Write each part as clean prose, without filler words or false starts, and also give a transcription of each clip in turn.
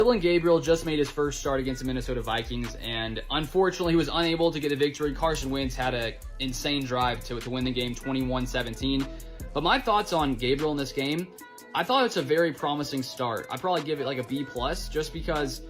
Dillon Gabriel just made his first start against the Minnesota Vikings, and unfortunately he was unable to get a victory. Carson Wentz had an insane drive to win the game 21-17. But my thoughts on Gabriel in this game, I thought it's a very promising start. I'd probably give it like a B+, just because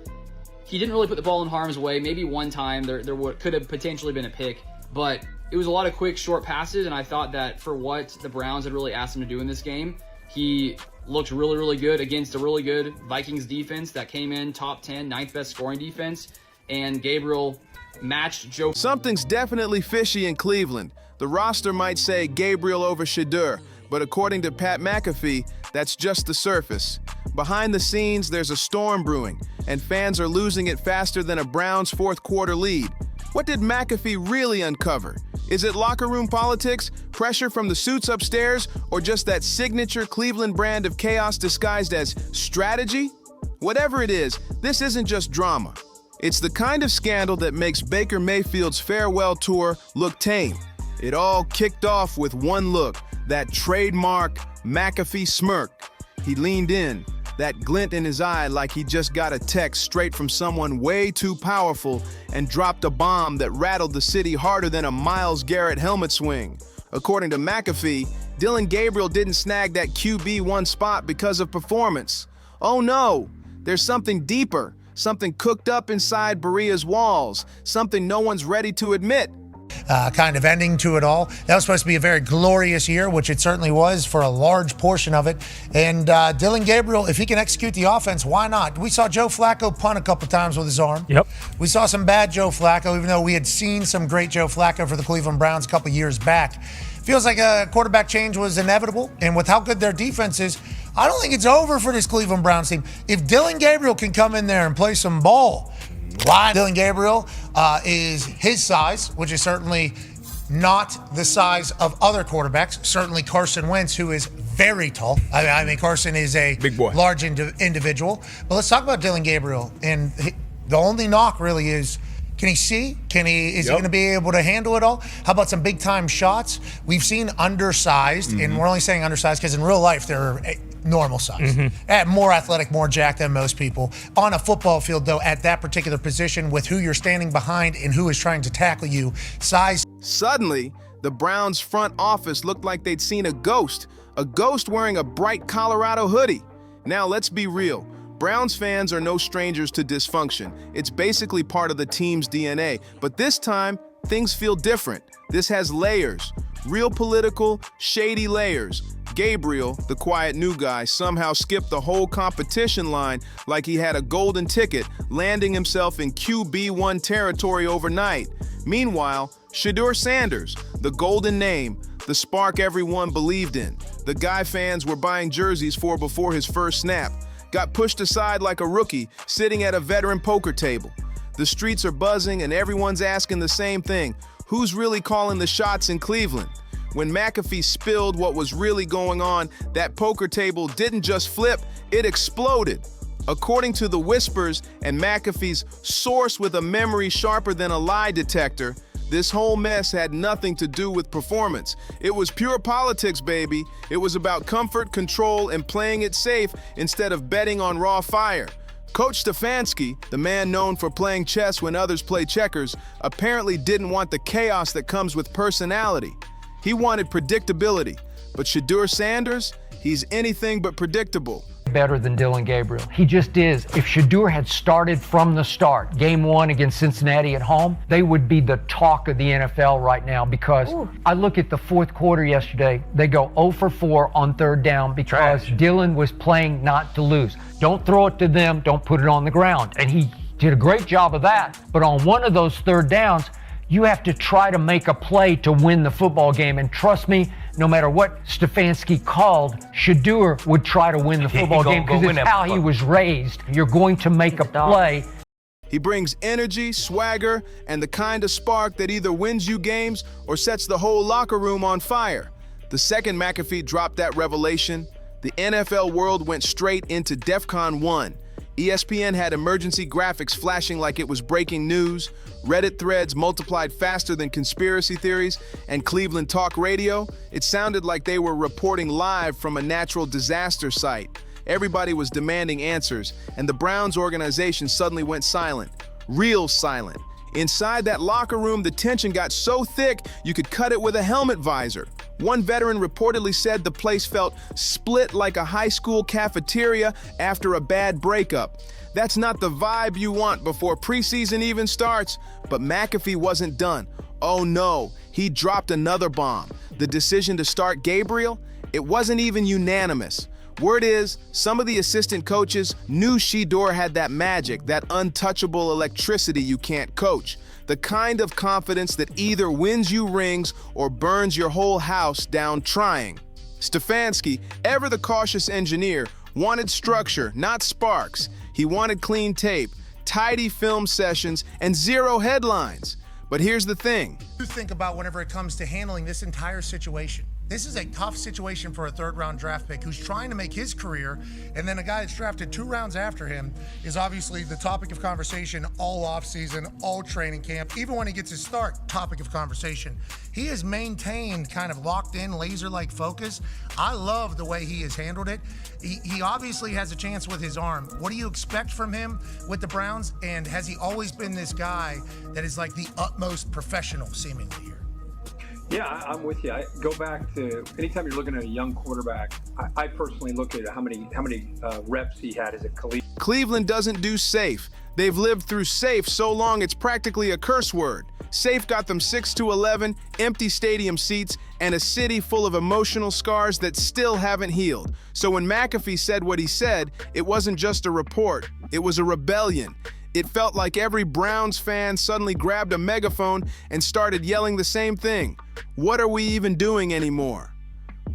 he didn't really put the ball in harm's way. Maybe one time there could have potentially been a pick, but it was a lot of quick, short passes, and I thought that for what the Browns had really asked him to do in this game, he looked really, really good against a really good Vikings defense that came in top 10, ninth best scoring defense, and Gabriel matched Joe. Something's definitely fishy in Cleveland. The roster might say Gabriel over Shedeur, but according to Pat McAfee, that's just the surface. Behind the scenes, there's a storm brewing, and fans are losing it faster than a Browns fourth quarter lead. What did McAfee really uncover? Is it locker room politics, pressure from the suits upstairs, or just that signature Cleveland brand of chaos disguised as strategy? Whatever it is, this isn't just drama. It's the kind of scandal that makes Baker Mayfield's farewell tour look tame. It all kicked off with one look, that trademark McAfee smirk. He leaned in, that glint in his eye like he just got a text straight from someone way too powerful, and dropped a bomb that rattled the city harder than a Myles Garrett helmet swing. According to McAfee, Dillon Gabriel didn't snag that QB1 spot because of performance. Oh no, there's something deeper, something cooked up inside Berea's walls, something no one's ready to admit. Kind of ending to it all. That was supposed to be a very glorious year, which it certainly was for a large portion of it. And Dillon Gabriel, if he can execute the offense, why not? We saw Joe Flacco punt a couple times with his arm. Yep. We saw some bad Joe Flacco, even though we had seen some great Joe Flacco for the Cleveland Browns a couple years back. Feels like a quarterback change was inevitable. And with how good their defense is, I don't think it's over for this Cleveland Browns team. If Dillon Gabriel can come in there and play some ball, why? Dillon Gabriel is his size, which is certainly not the size of other quarterbacks. Certainly Carson Wentz, who is very tall. I mean Carson is a big boy, large individual. But let's talk about Dillon Gabriel. And the only knock really is, can he see? Is he going to be able to handle it all? How about some big-time shots? We've seen undersized, and we're only saying undersized because in real life they're normal size. More athletic, more jacked than most people. On a football field, though, at that particular position with who you're standing behind and who is trying to tackle you, size. Suddenly, the Browns' front office looked like they'd seen a ghost wearing a bright Colorado hoodie. Now, let's be real. Browns fans are no strangers to dysfunction. It's basically part of the team's DNA. But this time, things feel different. This has layers. Real political, shady layers. Gabriel, the quiet new guy, somehow skipped the whole competition line like he had a golden ticket, landing himself in QB1 territory overnight. Meanwhile, Shedeur Sanders, the golden name, the spark everyone believed in, the guy fans were buying jerseys for before his first snap, got pushed aside like a rookie sitting at a veteran poker table. The streets are buzzing and everyone's asking the same thing. Who's really calling the shots in Cleveland? When McAfee spilled what was really going on, that poker table didn't just flip, it exploded. According to the whispers and McAfee's source with a memory sharper than a lie detector, this whole mess had nothing to do with performance. It was pure politics, baby. It was about comfort, control, and playing it safe instead of betting on raw fire. Coach Stefanski, the man known for playing chess when others play checkers, apparently didn't want the chaos that comes with personality. He wanted predictability. But Shedeur Sanders, he's anything but predictable. Better than Dillon Gabriel. He just is. If Shedeur had started from the start, game one against Cincinnati at home, they would be the talk of the NFL right now because I look at the fourth quarter yesterday, they go 0 for 4 on third down because Dillon was playing not to lose. Don't throw it to them, don't put it on the ground. And he did a great job of that. But on one of those third downs, you have to try to make a play to win the football game. And trust me, no matter what Stefanski called, Shedeur would try to win the football game because it's how he was raised. You're going to make a play. He brings energy, swagger, and the kind of spark that either wins you games or sets the whole locker room on fire. The second McAfee dropped that revelation, the NFL world went straight into DEFCON 1. ESPN had emergency graphics flashing like it was breaking news, Reddit threads multiplied faster than conspiracy theories, and Cleveland talk radio, it sounded like they were reporting live from a natural disaster site. Everybody was demanding answers, and the Browns organization suddenly went silent. Real silent. Inside that locker room, the tension got so thick you could cut it with a helmet visor. One veteran reportedly said the place felt split like a high school cafeteria after a bad breakup. That's not the vibe you want before preseason even starts. But McAfee wasn't done. Oh no, he dropped another bomb. The decision to start Gabriel? It wasn't even unanimous. Word is, some of the assistant coaches knew Shedeur had that magic, that untouchable electricity you can't coach. The kind of confidence that either wins you rings or burns your whole house down trying. Stefanski, ever the cautious engineer, wanted structure, not sparks. He wanted clean tape, tidy film sessions, and zero headlines. But here's the thing. You think about whenever it comes to handling this entire situation. This is a tough situation for a third-round draft pick who's trying to make his career, and then a guy that's drafted 2 rounds after him is obviously the topic of conversation all offseason, all training camp, even when he gets his start, topic of conversation. He has maintained kind of locked-in, laser-like focus. I love the way he has handled it. He obviously has a chance with his arm. What do you expect from him with the Browns, and has he always been this guy that is like the utmost professional, seemingly here? Yeah, I'm with you. I go back to anytime you're looking at a young quarterback. I personally look at how many reps he had as a collegiate. Cleveland doesn't do safe. They've lived through safe so long it's practically a curse word. Safe got them 6-11, empty stadium seats, and a city full of emotional scars that still haven't healed. So when McAfee said what he said, it wasn't just a report, it was a rebellion. It felt like every Browns fan suddenly grabbed a megaphone and started yelling the same thing. What are we even doing anymore?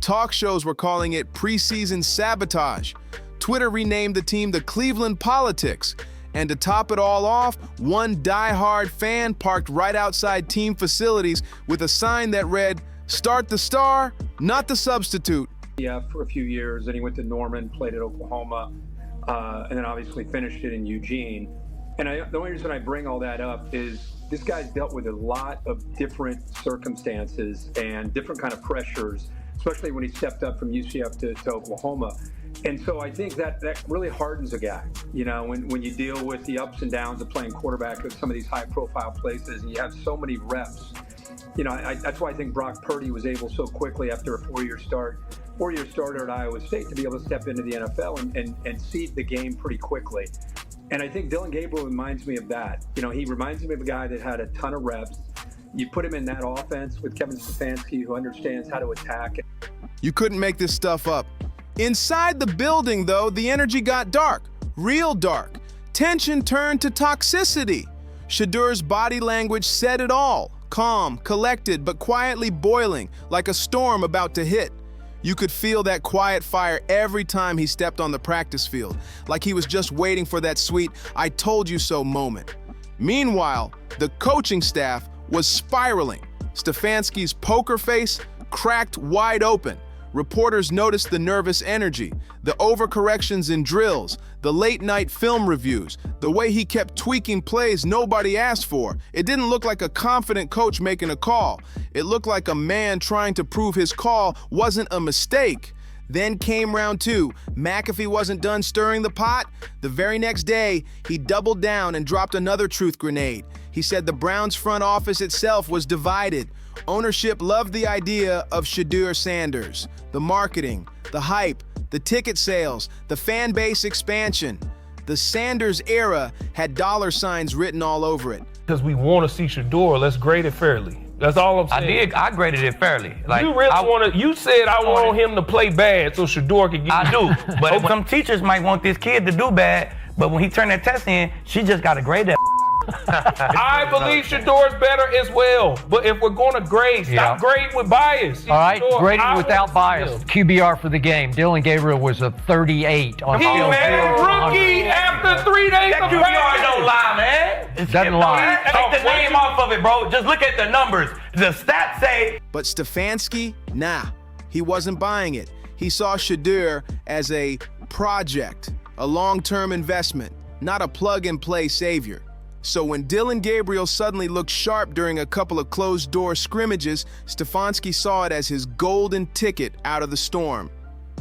Talk shows were calling it preseason sabotage. Twitter renamed the team the Cleveland Politics. And to top it all off, one die-hard fan parked right outside team facilities with a sign that read, "Start the star, not the substitute." Yeah, for a few years, and he went to Norman, played at Oklahoma, and then obviously finished it in Eugene. And the only reason I bring all that up is this guy's dealt with a lot of different circumstances and different kind of pressures, especially when he stepped up from UCF to Oklahoma. And so I think that really hardens a guy, you know, when you deal with the ups and downs of playing quarterback at some of these high-profile places and you have so many reps. You know, that's why I think Brock Purdy was able so quickly after a four-year starter at Iowa State to be able to step into the NFL and seed the game pretty quickly. And I think Dillon Gabriel reminds me of that. You know, he reminds me of a guy that had a ton of reps. You put him in that offense with Kevin Stefanski, who understands how to attack. You couldn't make this stuff up. Inside the building, though, the energy got dark, real dark. Tension turned to toxicity. Shedeur's body language said it all. Calm, collected, but quietly boiling, like a storm about to hit. You could feel that quiet fire every time he stepped on the practice field, like he was just waiting for that sweet "I told you so" moment. Meanwhile, the coaching staff was spiraling. Stefanski's poker face cracked wide open. Reporters noticed the nervous energy, the overcorrections in drills, the late-night film reviews, the way he kept tweaking plays nobody asked for. It didn't look like a confident coach making a call. It looked like a man trying to prove his call wasn't a mistake. Then came round 2. McAfee wasn't done stirring the pot. The very next day, he doubled down and dropped another truth grenade. He said the Browns front office itself was divided. Ownership loved the idea of Shedeur Sanders, the marketing, the hype, the ticket sales, the fan base expansion. The Sanders era had dollar signs written all over it. Because we want to see Shedeur, let's grade it fairly. That's all I'm saying. I graded it fairly. Like, you really want to, you said I want him to play bad so Shedeur could get I do, but some teachers might want this kid to do bad, but when he turned that test in, she just got to grade that. I believe Shedeur's better as well, but if we're going to grade, stop grading with bias. All right, Shedeur, grading without bias. QBR for the game. Dillon Gabriel was a 38 on He had a rookie after 3 days That of QBR practice. don't lie, man. It doesn't lie. Take the name off of it, bro. Just look at the numbers. The stats say. But Stefanski, nah, he wasn't buying it. He saw Shedeur as a project, a long-term investment, not a plug-and-play savior. So when Dillon Gabriel suddenly looked sharp during a couple of closed-door scrimmages, Stefanski saw it as his golden ticket out of the storm,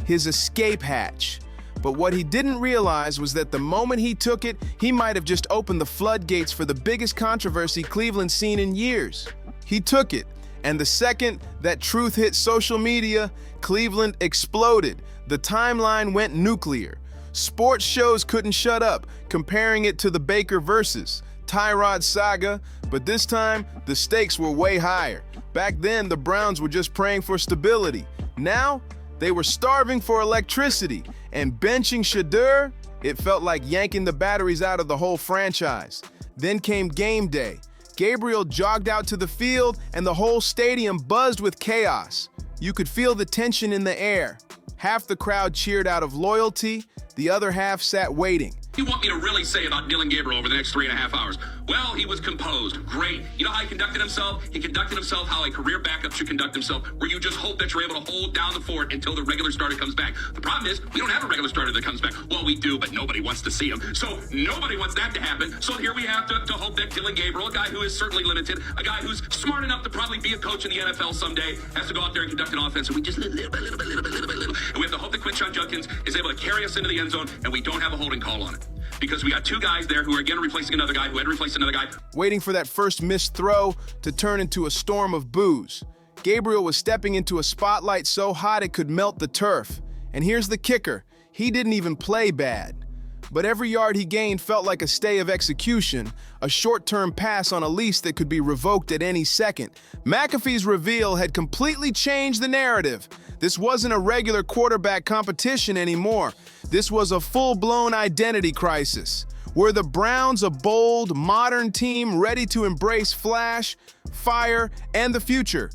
his escape hatch. But what he didn't realize was that the moment he took it, he might have just opened the floodgates for the biggest controversy Cleveland's seen in years. He took it, and the second that truth hit social media, Cleveland exploded. The timeline went nuclear. Sports shows couldn't shut up, comparing it to the Baker versus Tyrod saga, but this time, the stakes were way higher. Back then, the Browns were just praying for stability. Now, they were starving for electricity, and benching Shedeur, it felt like yanking the batteries out of the whole franchise. Then came game day. Gabriel jogged out to the field, and the whole stadium buzzed with chaos. You could feel the tension in the air. Half the crowd cheered out of loyalty, the other half sat waiting. What do you want me to really say about Dillon Gabriel over the next 3.5 hours? Well, he was composed. Great. You know how he conducted himself? He conducted himself how a career backup should conduct himself, where you just hope that you're able to hold down the fort until the regular starter comes back. The problem is, we don't have a regular starter that comes back. Well, we do, but nobody wants to see him. So nobody wants that to happen. So here we have to hope that Dillon Gabriel, a guy who is certainly limited, a guy who's smart enough to probably be a coach in the NFL someday, has to go out there and conduct an offense, and we just little bit. And we have to hope that Quinshon Judkins is able to carry us into the end zone, and we don't have a holding call on it. Because we got two guys there who are again replacing another guy who had replaced another guy. Waiting for that first missed throw to turn into a storm of boos. Gabriel was stepping into a spotlight so hot it could melt the turf. And here's the kicker, he didn't even play bad. But every yard he gained felt like a stay of execution, a short-term pass on a lease that could be revoked at any second. McAfee's reveal had completely changed the narrative. This wasn't a regular quarterback competition anymore. This was a full-blown identity crisis. Were the Browns a bold, modern team ready to embrace flash, fire, and the future?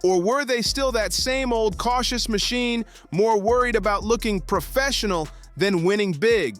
Or were they still that same old cautious machine, more worried about looking professional than winning big?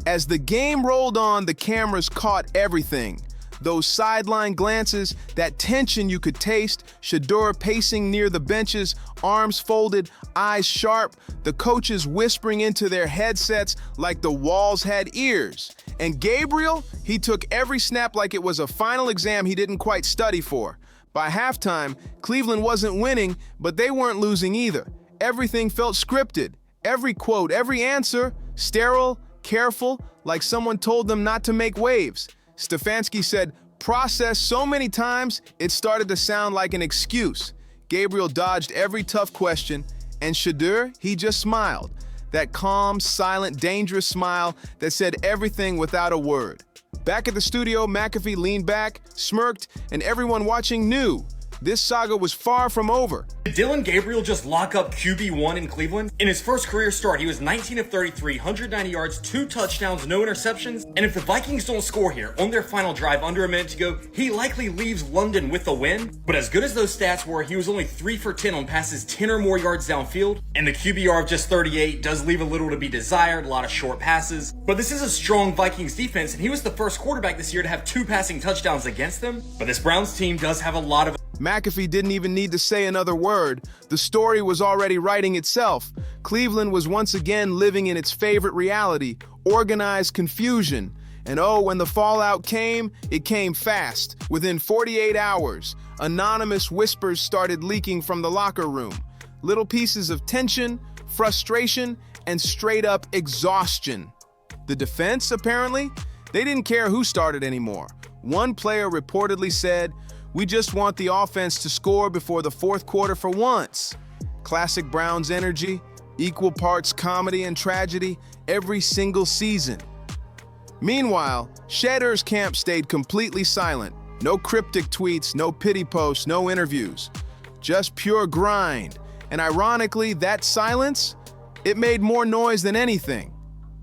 As the game rolled on, the cameras caught everything. Those sideline glances, that tension you could taste, Shedeur pacing near the benches, arms folded, eyes sharp, the coaches whispering into their headsets like the walls had ears. And Gabriel, he took every snap like it was a final exam he didn't quite study for. By halftime, Cleveland wasn't winning, but they weren't losing either. Everything felt scripted. Every quote, every answer, sterile, careful, like someone told them not to make waves. Stefanski said, process so many times, it started to sound like an excuse. Gabriel dodged every tough question, and Shedeur, he just smiled. That calm, silent, dangerous smile that said everything without a word. Back at the studio, McAfee leaned back, smirked, and everyone watching knew this saga was far from over. Did Dillon Gabriel just lock up QB1 in Cleveland? In his first career start, he was 19 of 33, 190 yards, 2 touchdowns, no interceptions. And if the Vikings don't score here on their final drive under a minute to go, he likely leaves London with a win. But as good as those stats were, he was only 3 for 10 on passes 10 or more yards downfield. And the QBR of just 38 does leave a little to be desired, a lot of short passes. But this is a strong Vikings defense, and he was the first quarterback this year to have 2 passing touchdowns against them. But this Browns team does have a lot of... McAfee didn't even need to say another word. The story was already writing itself. Cleveland was once again living in its favorite reality, organized confusion. And oh, when the fallout came, it came fast. Within 48 hours, anonymous whispers started leaking from the locker room. Little pieces of tension, frustration, and straight-up exhaustion. The defense, apparently, they didn't care who started anymore. One player reportedly said, "We just want the offense to score before the fourth quarter for once." Classic Browns energy, equal parts comedy and tragedy, every single season. Meanwhile, Shedeur's camp stayed completely silent. No cryptic tweets, no pity posts, no interviews. Just pure grind. And ironically, that silence, it made more noise than anything.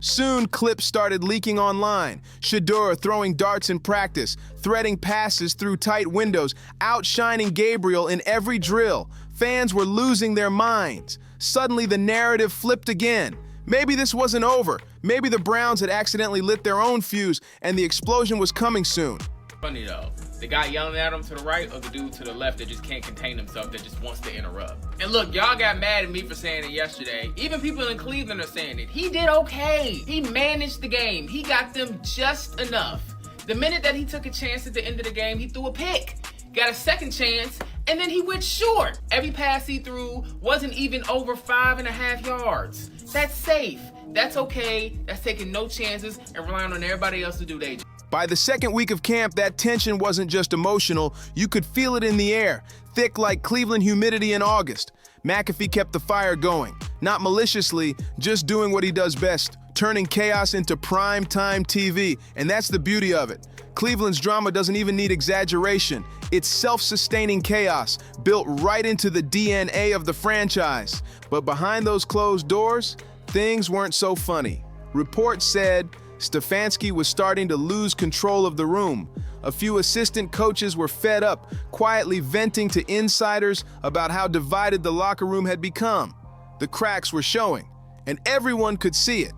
Soon, clips started leaking online. Shedeur throwing darts in practice, threading passes through tight windows, outshining Gabriel in every drill. Fans were losing their minds. Suddenly, the narrative flipped again. Maybe this wasn't over. Maybe the Browns had accidentally lit their own fuse, and the explosion was coming soon. Funny though, the guy yelling at him to the right or the dude to the left that just can't contain himself, that just wants to interrupt. And look, y'all got mad at me for saying it yesterday. Even people in Cleveland are saying it. He did okay. He managed the game. He got them just enough. The minute that he took a chance at the end of the game, he threw a pick. Got a second chance, and then he went short. Every pass he threw wasn't even over 5.5 yards. That's safe. That's okay. That's taking no chances and relying on everybody else to do their job. By the second week of camp, that tension wasn't just emotional. You could feel it in the air, thick like Cleveland humidity in August. McAfee kept the fire going, not maliciously, just doing what he does best, turning chaos into prime-time TV. And that's the beauty of it. Cleveland's drama doesn't even need exaggeration. It's self-sustaining chaos, built right into the DNA of the franchise. But behind those closed doors, things weren't so funny. Reports said Stefanski was starting to lose control of the room. A few assistant coaches were fed up, quietly venting to insiders about how divided the locker room had become. The cracks were showing, and everyone could see it.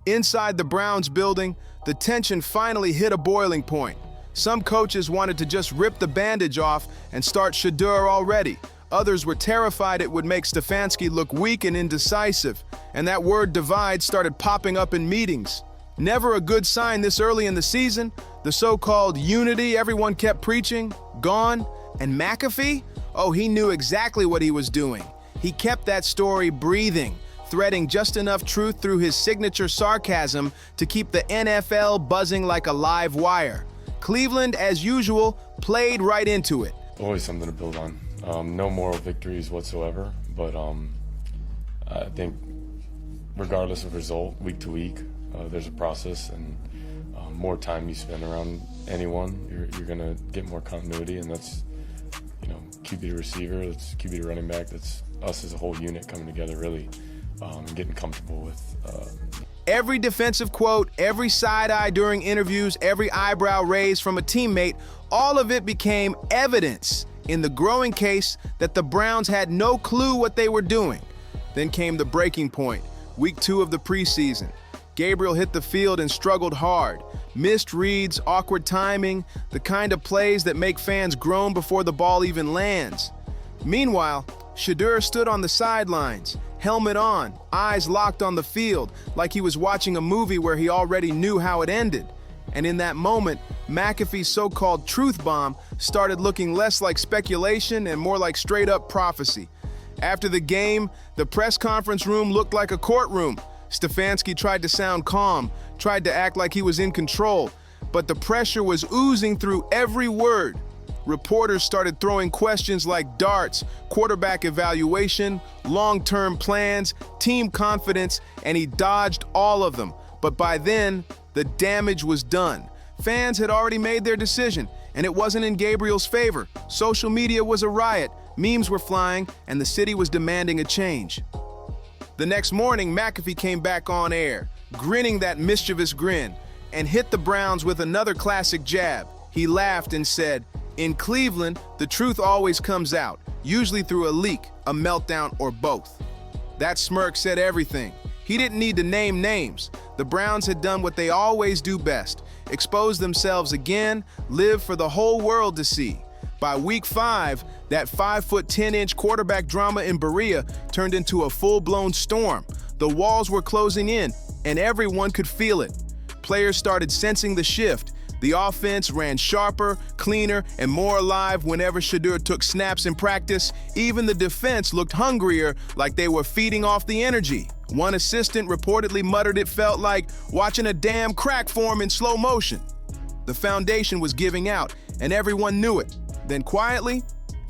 Inside the Browns building, the tension finally hit a boiling point. Some coaches wanted to just rip the bandage off and start Shedeur already. Others were terrified it would make Stefanski look weak and indecisive, and that word divide started popping up in meetings. Never a good sign this early in the season. The so-called unity everyone kept preaching, gone. And McAfee? Oh, he knew exactly what he was doing. He kept that story breathing, threading just enough truth through his signature sarcasm to keep the NFL buzzing like a live wire. Cleveland, as usual, played right into it. Always something to build on. No moral victories whatsoever, but I think regardless of result, week to week, there's a process, and more time you spend around anyone, you're going to get more continuity, and that's, QB to receiver, that's QB to running back, that's us as a whole unit coming together really and getting comfortable with. Every defensive quote, every side eye during interviews, every eyebrow raised from a teammate, all of it became evidence in the growing case that the Browns had no clue what they were doing. Then came the breaking point, week 2 of the preseason. Gabriel hit the field and struggled hard. Missed reads, awkward timing, the kind of plays that make fans groan before the ball even lands. Meanwhile, Shedeur stood on the sidelines, helmet on, eyes locked on the field, like he was watching a movie where he already knew how it ended. And in that moment, McAfee's so-called truth bomb started looking less like speculation and more like straight-up prophecy. After the game, the press conference room looked like a courtroom. Stefanski tried to sound calm, tried to act like he was in control, but the pressure was oozing through every word. Reporters started throwing questions like darts, quarterback evaluation, long-term plans, team confidence, and he dodged all of them. But by then, the damage was done. Fans had already made their decision, and it wasn't in Gabriel's favor. Social media was a riot, memes were flying, and the city was demanding a change. The next morning, McAfee came back on air, grinning that mischievous grin, and hit the Browns with another classic jab. He laughed and said, "In Cleveland, the truth always comes out, usually through a leak, a meltdown, or both." That smirk said everything. He didn't need to name names. The Browns had done what they always do best, expose themselves again, live for the whole world to see. By week 5, that 5'10" quarterback drama in Berea turned into a full-blown storm. The walls were closing in, and everyone could feel it. Players started sensing the shift. The offense ran sharper, cleaner, and more alive whenever Shedeur took snaps in practice. Even the defense looked hungrier, like they were feeding off the energy. One assistant reportedly muttered it felt like watching a damn crack form in slow motion. The foundation was giving out, and everyone knew it. Then quietly,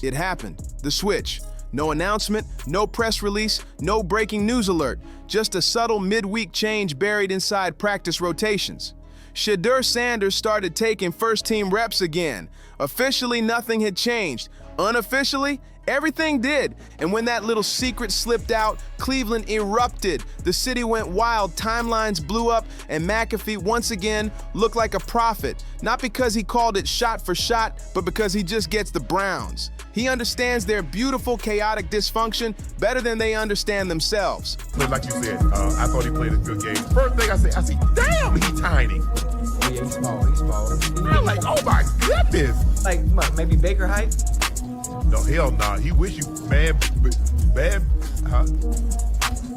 it happened. The switch. No announcement, no press release, no breaking news alert. Just a subtle midweek change buried inside practice rotations. Shedeur Sanders started taking first-team reps again. Officially, nothing had changed. Unofficially, everything did. And when that little secret slipped out, Cleveland erupted. The city went wild, timelines blew up, and McAfee once again looked like a prophet. Not because he called it shot for shot, but because he just gets the Browns. He understands their beautiful, chaotic dysfunction better than they understand themselves. Like you said, I thought he played a good game. First thing I see, damn, he's tiny. Oh yeah, he's small. I'm like, oh my goodness. Like, what, maybe Baker height? No, hell no. He wish you, man, huh?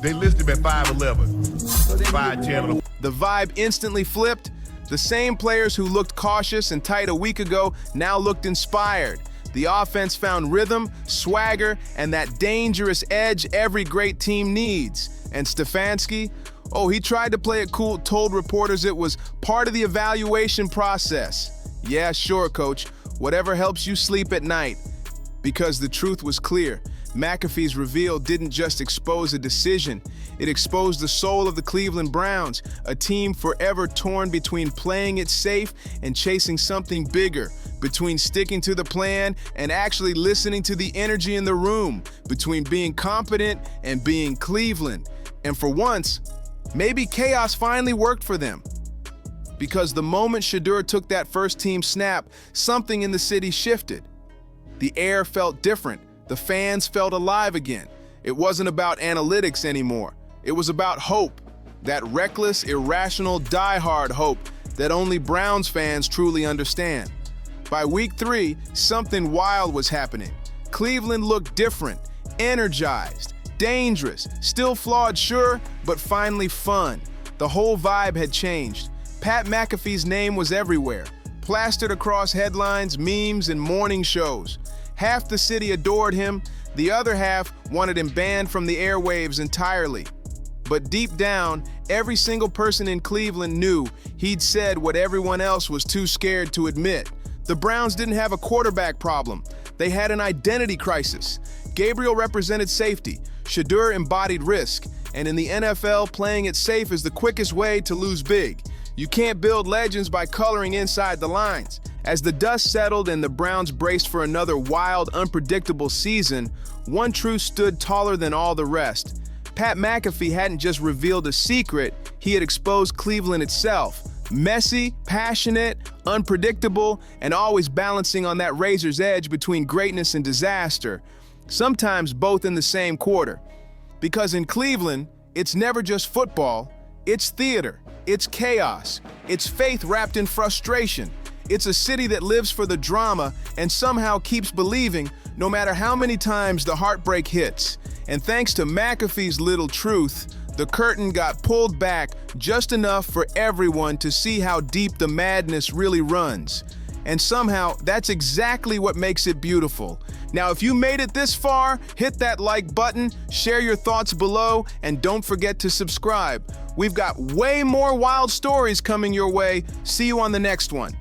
They listed him at 5'11", 5'10". The vibe instantly flipped. The same players who looked cautious and tight a week ago now looked inspired. The offense found rhythm, swagger, and that dangerous edge every great team needs. And Stefanski, Oh, he tried to play it cool, told reporters it was part of the evaluation process. Yeah, sure, coach. Whatever helps you sleep at night. Because the truth was clear. McAfee's reveal didn't just expose a decision. It exposed the soul of the Cleveland Browns, a team forever torn between playing it safe and chasing something bigger, between sticking to the plan and actually listening to the energy in the room, between being competent and being Cleveland. And for once, maybe chaos finally worked for them. Because the moment Shedeur took that first team snap, something in the city shifted. The air felt different. The fans felt alive again. It wasn't about analytics anymore. It was about hope. That reckless, irrational, die-hard hope that only Browns fans truly understand. By week 3, something wild was happening. Cleveland looked different, energized, dangerous, still flawed, sure, but finally fun. The whole vibe had changed. Pat McAfee's name was everywhere, plastered across headlines, memes, and morning shows. Half the city adored him, the other half wanted him banned from the airwaves entirely. But deep down, every single person in Cleveland knew he'd said what everyone else was too scared to admit. The Browns didn't have a quarterback problem. They had an identity crisis. Gabriel represented safety. Shedeur embodied risk. And in the NFL, playing it safe is the quickest way to lose big. You can't build legends by coloring inside the lines. As the dust settled and the Browns braced for another wild, unpredictable season, one truth stood taller than all the rest. Pat McAfee hadn't just revealed a secret, he had exposed Cleveland itself. Messy, passionate, unpredictable, and always balancing on that razor's edge between greatness and disaster. Sometimes both in the same quarter. Because in Cleveland, it's never just football, it's theater, it's chaos, it's faith wrapped in frustration. It's a city that lives for the drama and somehow keeps believing no matter how many times the heartbreak hits. And thanks to McAfee's little truth, the curtain got pulled back just enough for everyone to see how deep the madness really runs. And somehow, that's exactly what makes it beautiful. Now, if you made it this far, hit that like button, share your thoughts below, and don't forget to subscribe. We've got way more wild stories coming your way. See you on the next one.